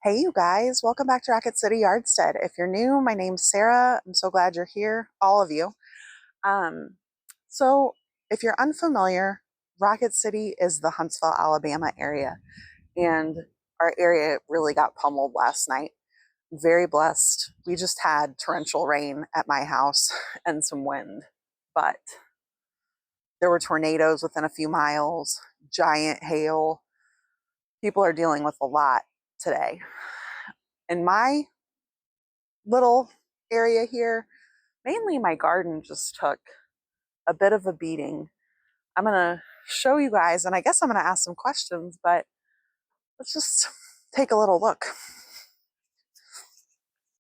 Hey, you guys, welcome back to Rocket City Yardstead. If you're new, my name's Sarah. I'm so glad you're here, all of you. Um, so, if you're unfamiliar, Rocket City is the Huntsville, Alabama area, and our area really got pummeled last night. Very blessed. We just had torrential rain at my house and some wind, but there were tornadoes within a few miles, giant hail. People are dealing with a lot today. In my little area here, mainly my garden just took a bit of a beating. I'm going to show you guys, and I guess I'm going to ask some questions, but let's just take a little look.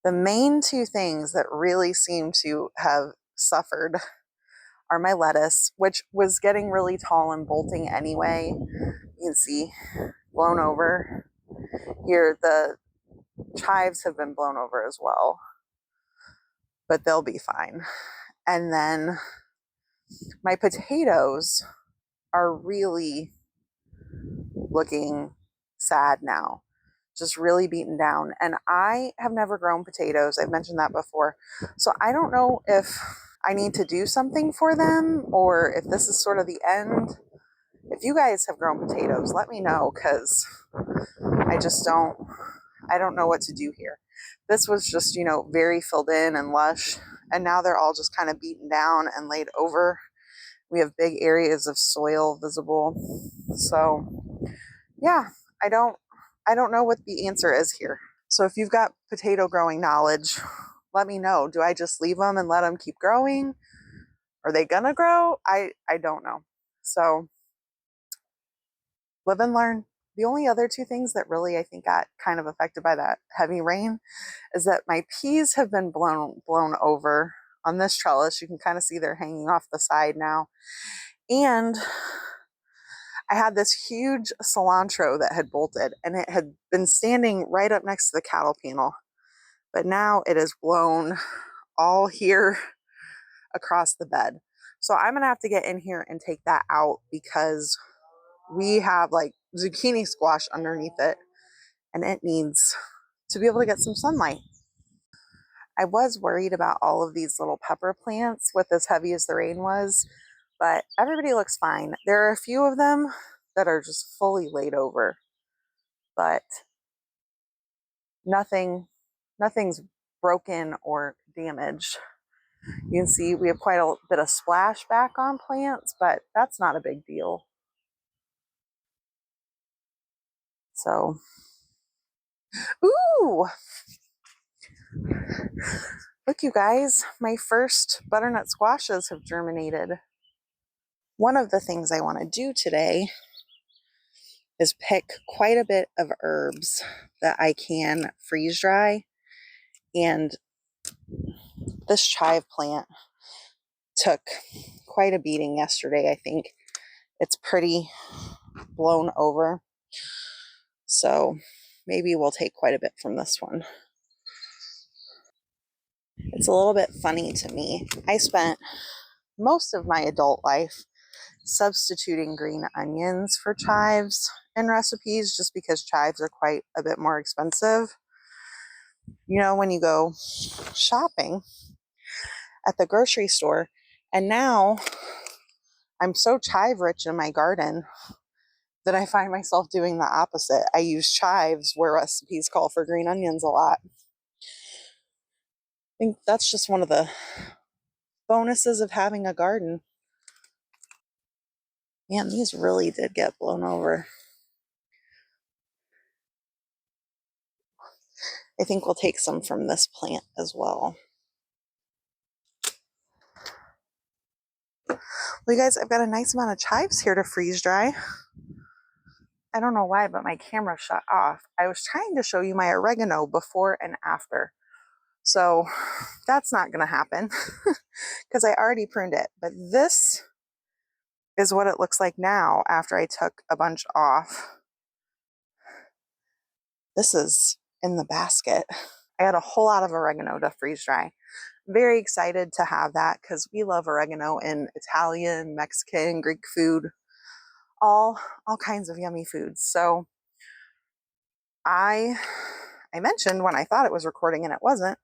The main two things that really seem to have suffered are my lettuce, which was getting really tall and bolting anyway. You can see blown over. Here, the chives have been blown over as well, but they'll be fine. And then my potatoes are really looking sad now, just really beaten down. And I have never grown potatoes. I've mentioned that before. So I don't know if I need to do something for them or if this is sort of the end. If you guys have grown potatoes, let me know, because I don't know what to do here. This was just, very filled in and lush. And now they're all just kind of beaten down and laid over. We have big areas of soil visible. So yeah, I don't know what the answer is here. So if you've got potato growing knowledge, let me know. Do I just leave them and let them keep growing? Are they gonna grow? I don't know. So live and learn. The only other two things that really I think got kind of affected by that heavy rain is that my peas have been blown over on this trellis. You can kind of see they're hanging off the side now. And I had this huge cilantro that had bolted, and it had been standing right up next to the cattle panel. But now it is blown all here across the bed. So I'm going to have to get in here and take that out because we have like zucchini squash underneath it, and it needs to be able to get some sunlight. I was worried about all of these little pepper plants with as heavy as the rain was, but everybody looks fine. There are a few of them that are just fully laid over, but nothing's broken or damaged. You can see we have quite a bit of splashback on plants, but that's not a big deal. So, ooh, look, you guys, my first butternut squashes have germinated. One of the things I want to do today is pick quite a bit of herbs that I can freeze dry. And this chive plant took quite a beating yesterday, I think. It's pretty blown over. So maybe we'll take quite a bit from this one. It's a little bit funny to me. I spent most of my adult life substituting green onions for chives in recipes just because chives are quite a bit more expensive. When you go shopping at the grocery store, and now I'm so chive rich in my garden that I find myself doing the opposite. I use chives where recipes call for green onions a lot. I think that's just one of the bonuses of having a garden. Man, these really did get blown over. I think we'll take some from this plant as well. Well, you guys, I've got a nice amount of chives here to freeze dry. I don't know why, but my camera shut off. I was trying to show you my oregano before and after. So that's not going to happen because I already pruned it. But this is what it looks like now after I took a bunch off. This is in the basket. I had a whole lot of oregano to freeze dry. Very excited to have that because we love oregano in Italian, Mexican, Greek food, all kinds of yummy foods. So I I mentioned when I thought it was recording and it wasn't,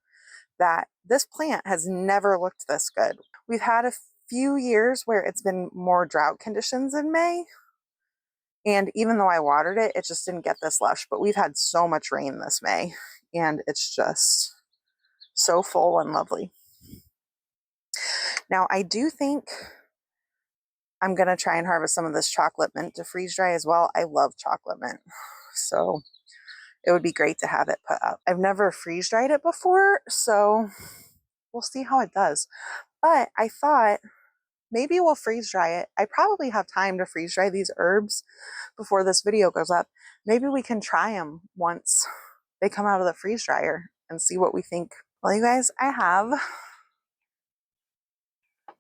that this plant has never looked this good. We've had a few years where it's been more drought conditions in May. And even though I watered it, it just didn't get this lush. But we've had so much rain this May, and it's just so full and lovely. Now, I do think I'm going to try and harvest some of this chocolate mint to freeze dry as well. I love chocolate mint, so it would be great to have it put up. I've never freeze dried it before, so we'll see how it does. But I thought maybe we'll freeze dry it. I probably have time to freeze dry these herbs before this video goes up. Maybe we can try them once they come out of the freeze dryer and see what we think. Well, you guys, I have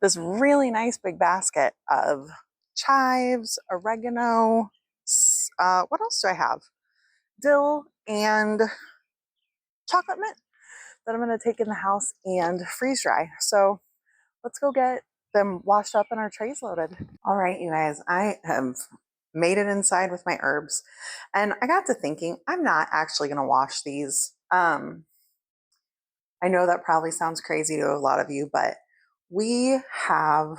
this really nice big basket of chives, oregano, what else do I have? Dill and chocolate mint that I'm going to take in the house and freeze dry. So let's go get them washed up and our trays loaded. All right, you guys, I have made it inside with my herbs, and I got to thinking I'm not actually going to wash these. I know that probably sounds crazy to a lot of you, but we have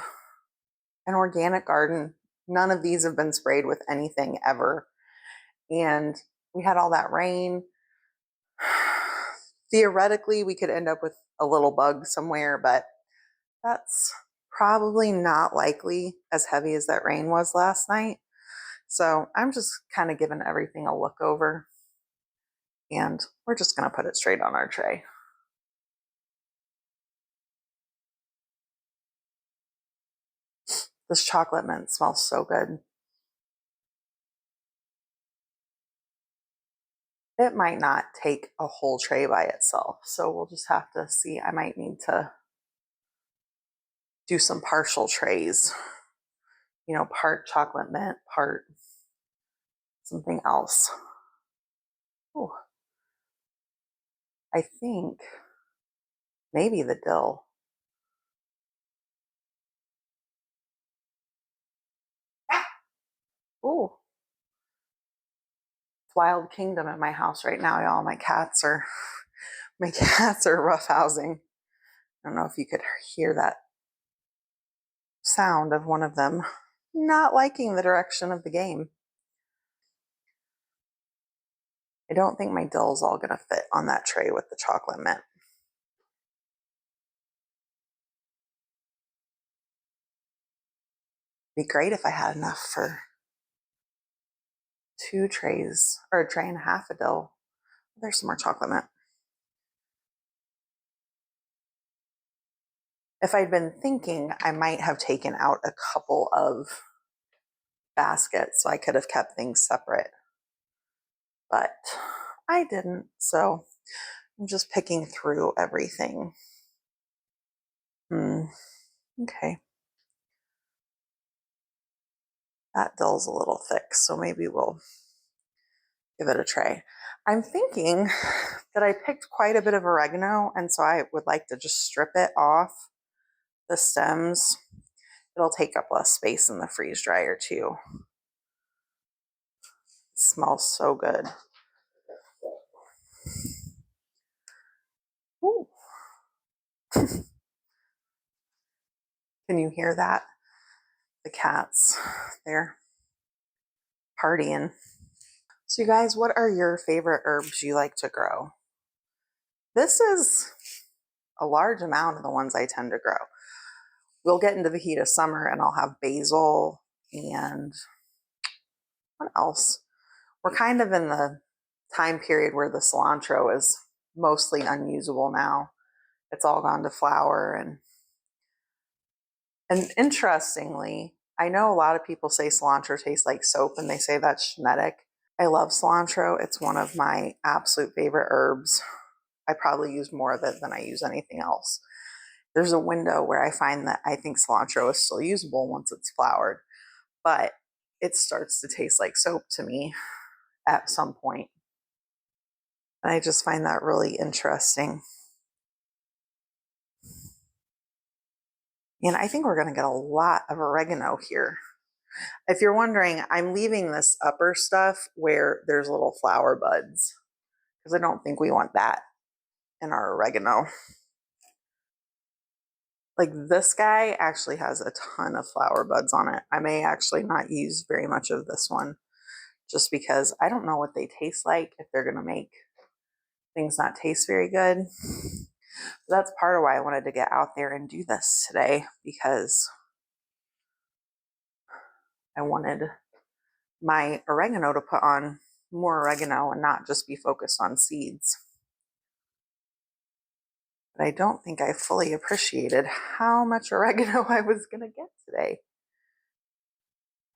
an organic garden. None of these have been sprayed with anything ever. And we had all that rain. Theoretically, we could end up with a little bug somewhere, but that's probably not likely, as heavy as that rain was last night. So I'm just kind of giving everything a look over, and we're just going to put it straight on our tray. This chocolate mint smells so good. It might not take a whole tray by itself, so we'll just have to see. I might need to do some partial trays, you know, part chocolate mint, part something else. Oh, I think maybe the dill. Oh, wild kingdom at my house right now, y'all. My cats are roughhousing. I don't know if you could hear that sound of one of them not liking the direction of the game. I don't think my dill's all gonna fit on that tray with the chocolate mint. It'd be great if I had enough for 2 trays, or a tray and a half of dill. There's some more chocolate mint. If I'd been thinking, I might have taken out a couple of baskets so I could have kept things separate, but I didn't. So I'm just picking through everything. Okay. That dill's a little thick, so maybe we'll give it a try. I'm thinking that I picked quite a bit of oregano, and so I would like to just strip it off the stems. It'll take up less space in the freeze dryer too. It smells so good. Ooh. Can you hear that? The cats, they're partying. So you guys, what are your favorite herbs you like to grow? This is a large amount of the ones I tend to grow. We'll get into the heat of summer and I'll have basil and what else? We're kind of in the time period where the cilantro is mostly unusable now. It's all gone to flower, and interestingly, I know a lot of people say cilantro tastes like soap and they say that's genetic. I love cilantro. It's one of my absolute favorite herbs. I probably use more of it than I use anything else. There's a window where I find that I think cilantro is still usable once it's flowered, but it starts to taste like soap to me at some point. And I just find that really interesting. And I think we're going to get a lot of oregano here. If you're wondering, I'm leaving this upper stuff where there's little flower buds because I don't think we want that in our oregano. Like this guy actually has a ton of flower buds on it. I may actually not use very much of this one just because I don't know what they taste like, if they're going to make things not taste very good. So that's part of why I wanted to get out there and do this today, because I wanted my oregano to put on more oregano and not just be focused on seeds. But I don't think I fully appreciated how much oregano I was going to get today.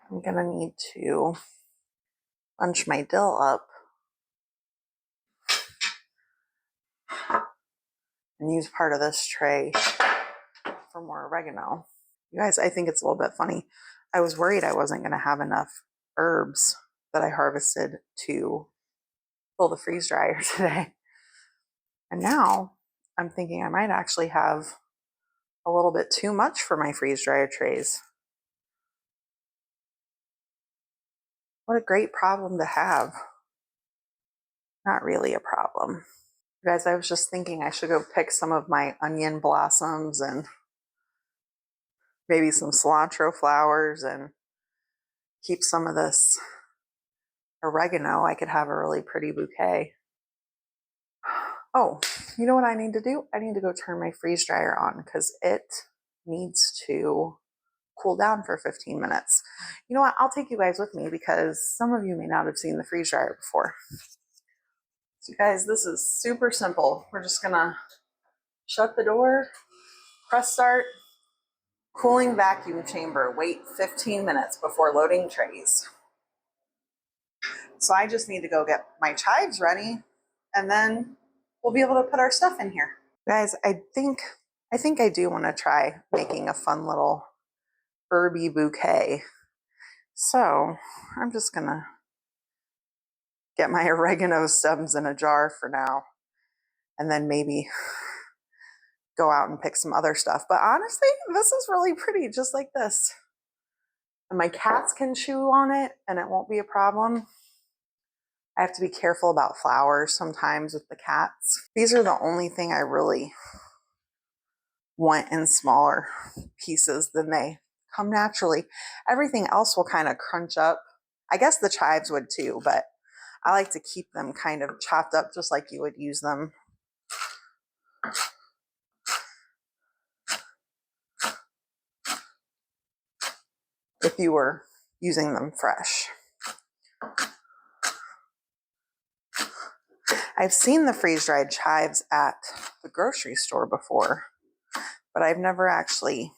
I'm going to need to bunch my dill up and use part of this tray for more oregano. You guys, I think it's a little bit funny. I was worried I wasn't going to have enough herbs that I harvested to fill the freeze dryer today. And now I'm thinking I might actually have a little bit too much for my freeze dryer trays. What a great problem to have. Not really a problem. You guys, I was just thinking I should go pick some of my onion blossoms and maybe some cilantro flowers and keep some of this oregano. I could have a really pretty bouquet. Oh, you know what I need to do? I need to go turn my freeze dryer on because it needs to cool down for 15 minutes. You know what? I'll take you guys with me because some of you may not have seen the freeze dryer before. So you guys, this is super simple. We're just gonna shut the door, press start, cooling vacuum chamber, wait 15 minutes before loading trays. So I just need to go get my chives ready and then we'll be able to put our stuff in here. Guys, I think I do want to try making a fun little herby bouquet. So I'm just gonna get my oregano stems in a jar for now and then maybe go out and pick some other stuff. But honestly, this is really pretty just like this. And my cats can chew on it and it won't be a problem. I have to be careful about flowers sometimes with the cats. These are the only thing I really want in smaller pieces than they come naturally. Everything else will kind of crunch up. I guess the chives would too, but I like to keep them kind of chopped up just like you would use them. If you were using them fresh. I've seen the freeze-dried chives at the grocery store before, but I've never actually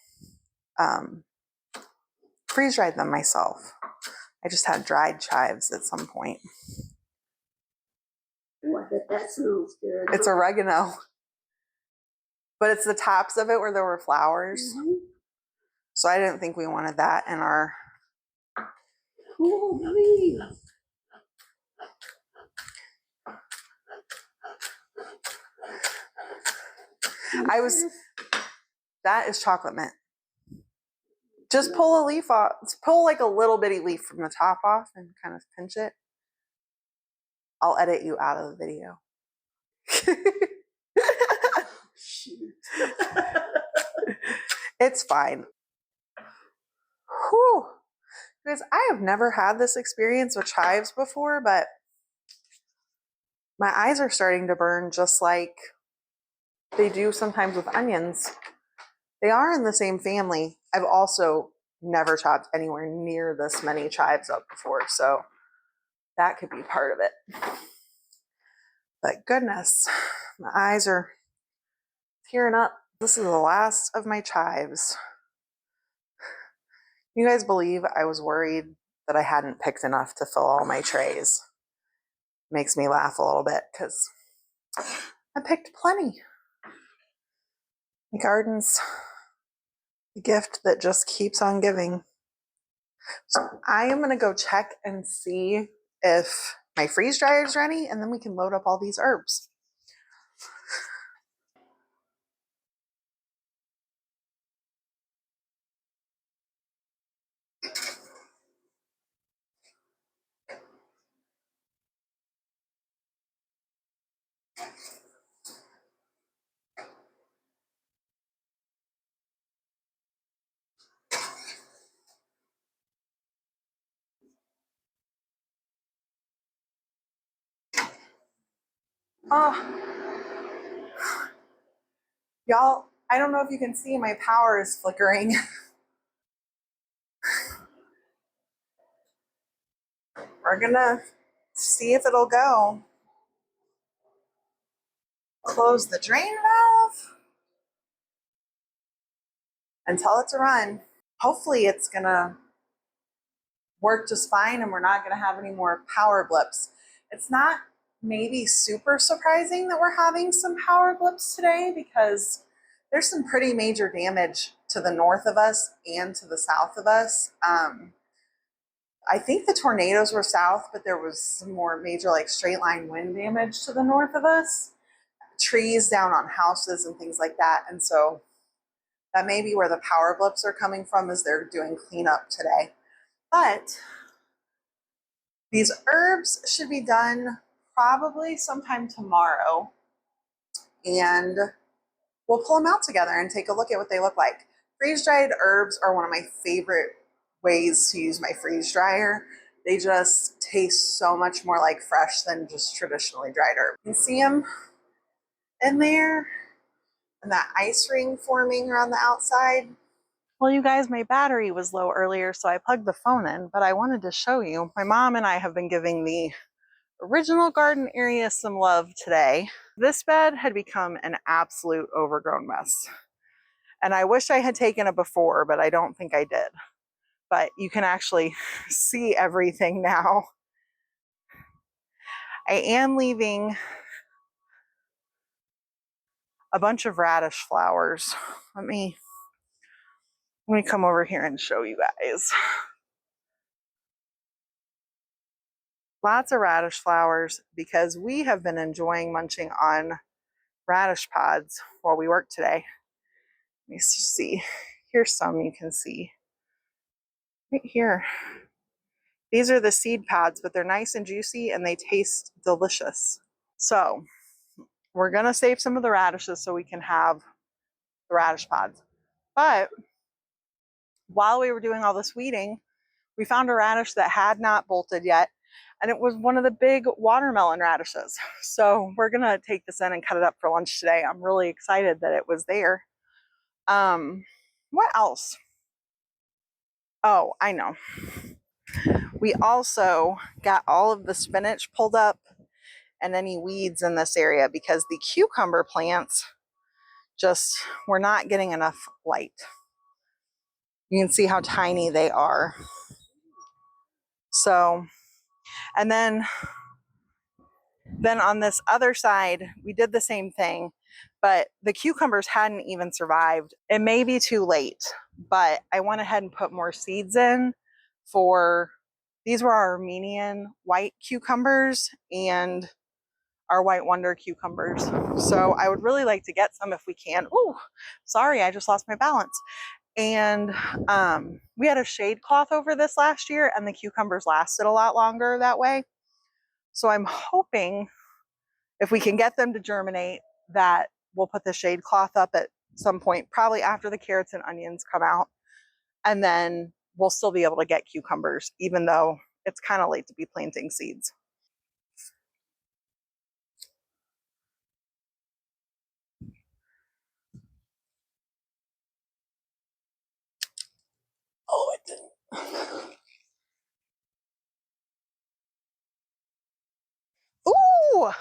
freeze-dried them myself. I just had dried chives at some point. Oh, I bet that smells good. It's oregano, but it's the tops of it where there were flowers. Mm-hmm. So I didn't think we wanted that in our... Cool, please. That is chocolate mint. Just pull a leaf off. Pull like a little bitty leaf from the top off and kind of pinch it. I'll edit you out of the video. Shoot. It's fine. Whew. Because I have never had this experience with chives before, but my eyes are starting to burn just like they do sometimes with onions. They are in the same family. I've also never chopped anywhere near this many chives up before, so that could be part of it. But goodness, my eyes are tearing up. This is the last of my chives. You guys believe I was worried that I hadn't picked enough to fill all my trays? Makes me laugh a little bit because I picked plenty. The garden's a gift that just keeps on giving. So I am gonna go check and see if my freeze dryer is ready and then we can load up all these herbs. Oh, y'all, I don't know if you can see my power is flickering. We're gonna see if it'll go. Close the drain valve and tell it to run. Hopefully it's gonna work just fine and we're not gonna have any more power blips. It's not maybe super surprising that we're having some power blips today because there's some pretty major damage to the north of us and to the south of us. I think the tornadoes were south, but there was some more major like straight line wind damage to the north of us, trees down on houses and things like that. And so that may be where the power blips are coming from as they're doing cleanup today. But these herbs should be done probably sometime tomorrow. And we'll pull them out together and take a look at what they look like. Freeze-dried herbs are one of my favorite ways to use my freeze dryer. They just taste so much more like fresh than just traditionally dried herbs. You can see them in there and that ice ring forming around the outside. Well, you guys, my battery was low earlier, so I plugged the phone in, but I wanted to show you. My mom and I have been giving the original garden area some love today. This bed had become an absolute overgrown mess. And I wish I had taken it before, but I don't think I did. But you can actually see everything now. I am leaving a bunch of radish flowers. Let me come over here and show you guys. Lots of radish flowers because we have been enjoying munching on radish pods while we work today. Let me see. Here's some you can see. Right here. These are the seed pods, but they're nice and juicy and they taste delicious. So we're going to save some of the radishes so we can have the radish pods. But while we were doing all this weeding, we found a radish that had not bolted yet, and it was one of the big watermelon radishes. So we're going to take this in and cut it up for lunch today. I'm really excited that it was there. What else? Oh, I know. We also got all of the spinach pulled up and any weeds in this area because the cucumber plants just were not getting enough light. You can see how tiny they are. So, and then on this other side, we did the same thing, but the cucumbers hadn't even survived. It may be too late, but I went ahead and put more seeds in for, these were our Armenian white cucumbers and our white wonder cucumbers. So I would really like to get some if we can. Oh, sorry, I just lost my balance. And we had a shade cloth over this last year and the cucumbers lasted a lot longer that way. So I'm hoping if we can get them to germinate that we'll put the shade cloth up at some point, probably after the carrots and onions come out. And then we'll still be able to get cucumbers, even though it's kind of late to be planting seeds. Oh, it didn't. Ooh!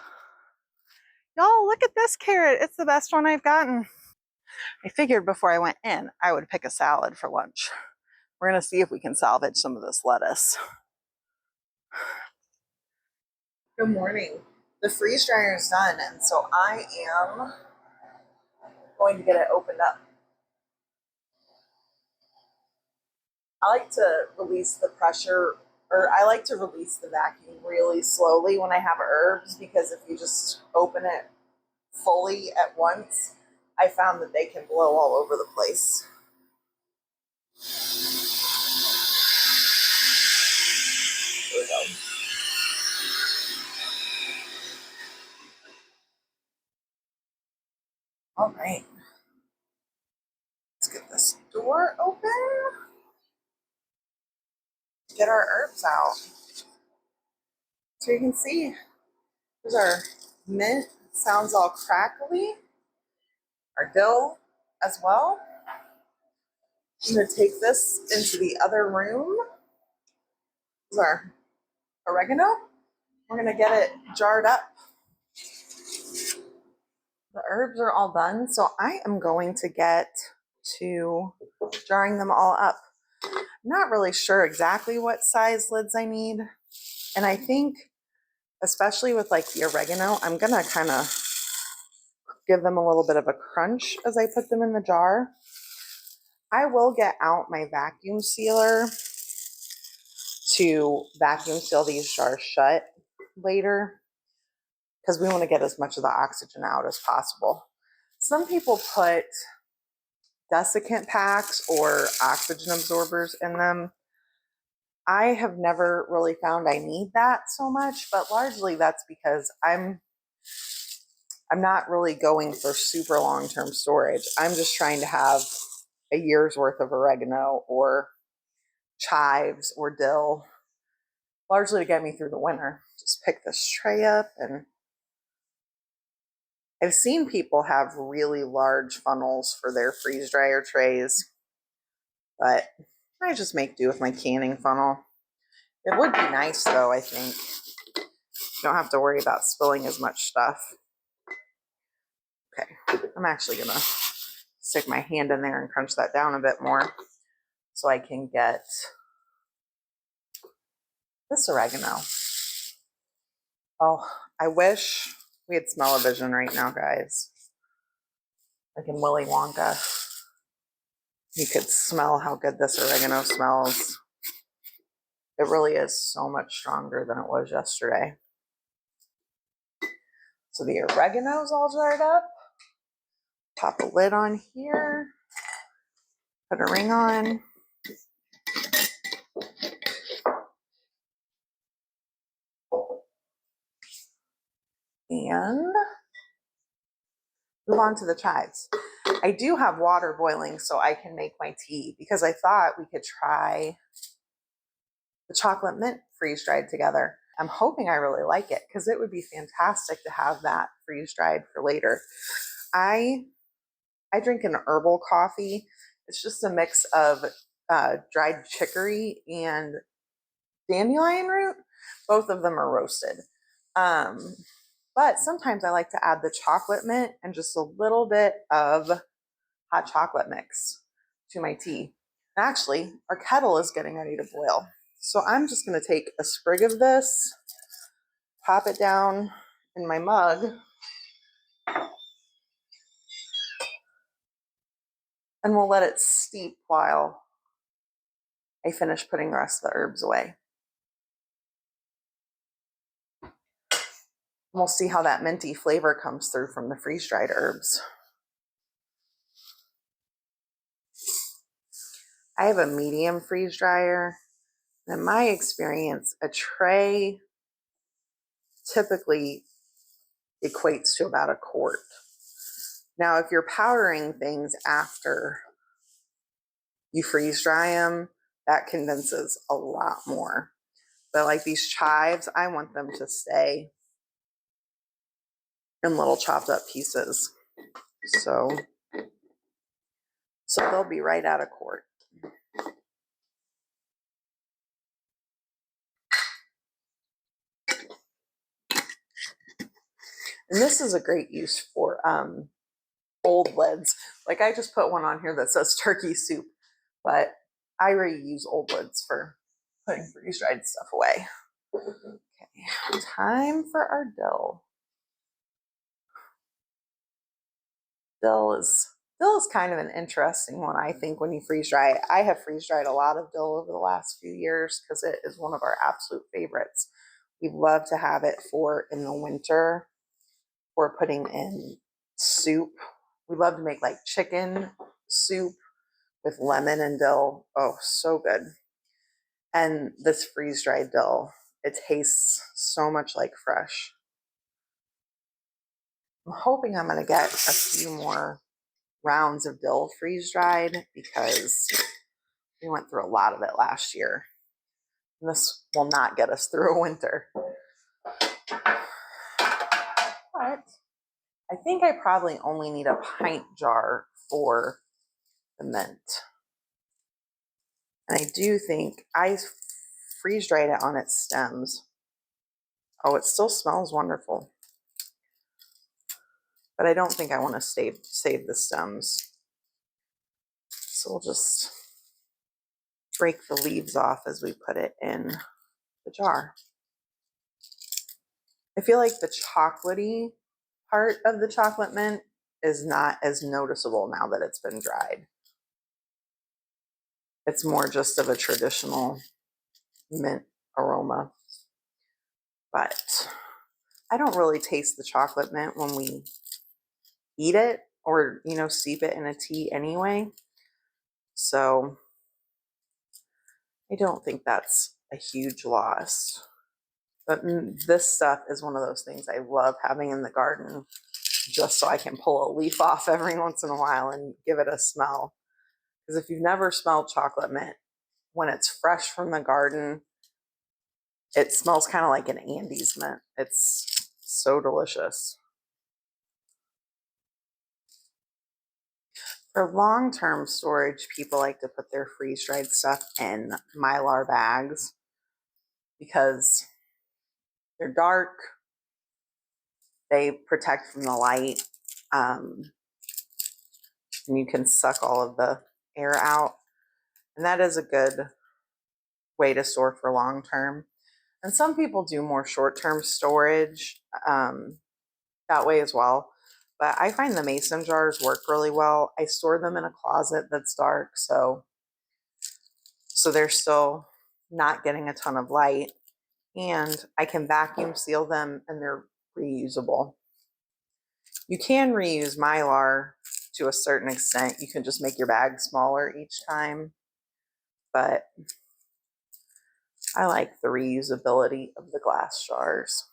Y'all, look at this carrot. It's the best one I've gotten. I figured before I went in, I would pick a salad for lunch. We're going to see if we can salvage some of this lettuce. Good morning. The freeze dryer is done, and so I am going to get it opened up. I like to release the pressure, or I like to release the vacuum really slowly when I have herbs, because if you just open it fully at once, I found that they can blow all over the place. Here we go. All right, let's get this door open. Get our herbs out. So you can see, there's our mint, sounds all crackly. Our dill as well. I'm gonna take this into the other room. This is our oregano. We're gonna get it jarred up. The herbs are all done, so I am going to get to jarring them all up. I'm not really sure exactly what size lids I need. And I think, especially with like the oregano, I'm gonna kind of give them a little bit of a crunch as I put them in the jar. I will get out my vacuum sealer to vacuum seal these jars shut later because we want to get as much of the oxygen out as possible. Some people put desiccant packs or oxygen absorbers in them. I have never really found I need that so much, but largely that's because I'm not really going for super long-term storage. I'm just trying to have a year's worth of oregano or chives or dill, largely to get me through the winter. Just pick this tray up, and I've seen people have really large funnels for their freeze dryer trays, but I just make do with my canning funnel. It would be nice though, I think. You don't have to worry about spilling as much stuff. Okay, I'm actually gonna stick my hand in there and crunch that down a bit more so I can get this oregano. Oh, I wish we had smell-o-vision right now, guys. Like in Willy Wonka. You could smell how good this oregano smells. It really is so much stronger than it was yesterday. So the oregano's all jarred up. Pop a lid on here. Put a ring on. And move on to the chives. I do have water boiling so I can make my tea because I thought we could try the chocolate mint freeze dried together. I'm hoping I really like it because it would be fantastic to have that freeze dried for later. I drink an herbal coffee. It's just a mix of dried chicory and dandelion root. Both of them are roasted. But sometimes I like to add the chocolate mint and just a little bit of hot chocolate mix to my tea. Actually, our kettle is getting ready to boil. So I'm just going to take a sprig of this, pop it down in my mug, and we'll let it steep while I finish putting the rest of the herbs away. We'll see how that minty flavor comes through from the freeze-dried herbs. I have a medium freeze dryer. In my experience, a tray typically equates to about a quart. Now, if you're powdering things after you freeze dry them, that condenses a lot more. But like these chives, I want them to stay in little chopped up pieces. So they'll be right out of quart. And this is a great use for old lids. Like I just put one on here that says turkey soup, but I reuse old lids for putting freeze-dried stuff away. Okay, time for our dill. Dill is kind of an interesting one, I think, when you freeze dry it. I have freeze dried a lot of dill over the last few years because it is one of our absolute favorites. We love to have it for in the winter for putting in soup. We love to make like chicken soup with lemon and dill. Oh, so good. And this freeze dried dill, it tastes so much like fresh. I'm hoping I'm going to get a few more rounds of dill freeze dried because we went through a lot of it last year. And this will not get us through a winter. But I think I probably only need a pint jar for the mint. And I do think I freeze dried it on its stems. Oh, it still smells wonderful. But I don't think I want to save the stems. So we'll just break the leaves off as we put it in the jar. I feel like the chocolatey part of the chocolate mint is not as noticeable now that it's been dried. It's more just of a traditional mint aroma. But I don't really taste the chocolate mint when we eat it or, steep it in a tea anyway. So I don't think that's a huge loss. But this stuff is one of those things I love having in the garden just so I can pull a leaf off every once in a while and give it a smell. Because if you've never smelled chocolate mint, when it's fresh from the garden, it smells kind of like an Andes mint. It's so delicious. For long-term storage, people like to put their freeze-dried stuff in Mylar bags because they're dark, they protect from the light, and you can suck all of the air out. And that is a good way to store for long-term. And some people do more short-term storage that way as well. But I find the mason jars work really well. I store them in a closet that's dark, so they're still not getting a ton of light. And I can vacuum seal them and they're reusable. You can reuse Mylar to a certain extent. You can just make your bag smaller each time. But I like the reusability of the glass jars.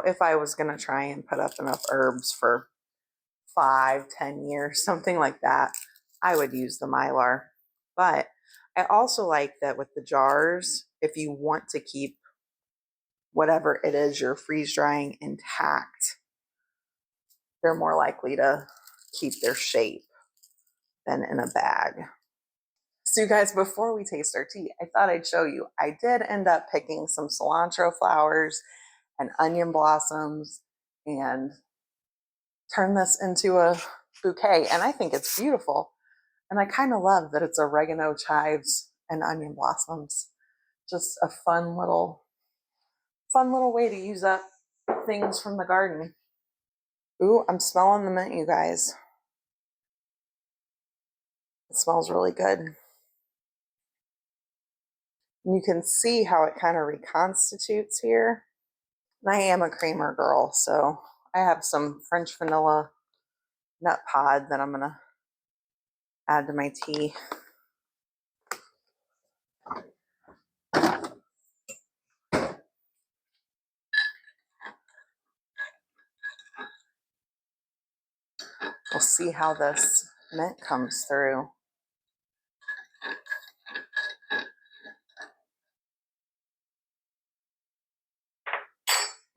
If I was going to try and put up enough herbs for 5-10 years, something like that, I would use the Mylar. But I also like that with the jars, if you want to keep whatever it is you're freeze drying intact, they're more likely to keep their shape than in a bag. So you guys, before we taste our tea, I thought I'd show you, I did end up picking some cilantro flowers and onion blossoms and turn this into a bouquet. And I think it's beautiful. And I kind of love that it's oregano, chives, and onion blossoms. Just a fun little way to use up things from the garden. Ooh, I'm smelling the mint, you guys. It smells really good. And you can see how it kind of reconstitutes here. And I am a creamer girl, so I have some French vanilla nut pod that I'm going to add to my tea. We'll see how this mint comes through.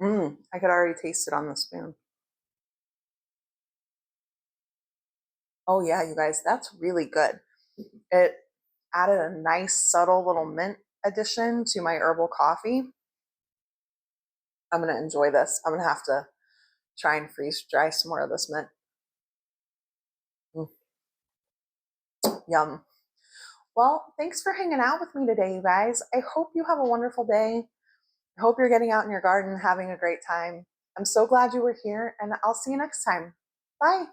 I could already taste it on the spoon. Oh yeah, you guys, that's really good. It added a nice subtle little mint addition to my herbal coffee. I'm going to enjoy this. I'm going to have to try and freeze dry some more of this mint. Yum. Well, thanks for hanging out with me today, you guys. I hope you have a wonderful day. I hope you're getting out in your garden, having a great time. I'm so glad you were here, and I'll see you next time. Bye.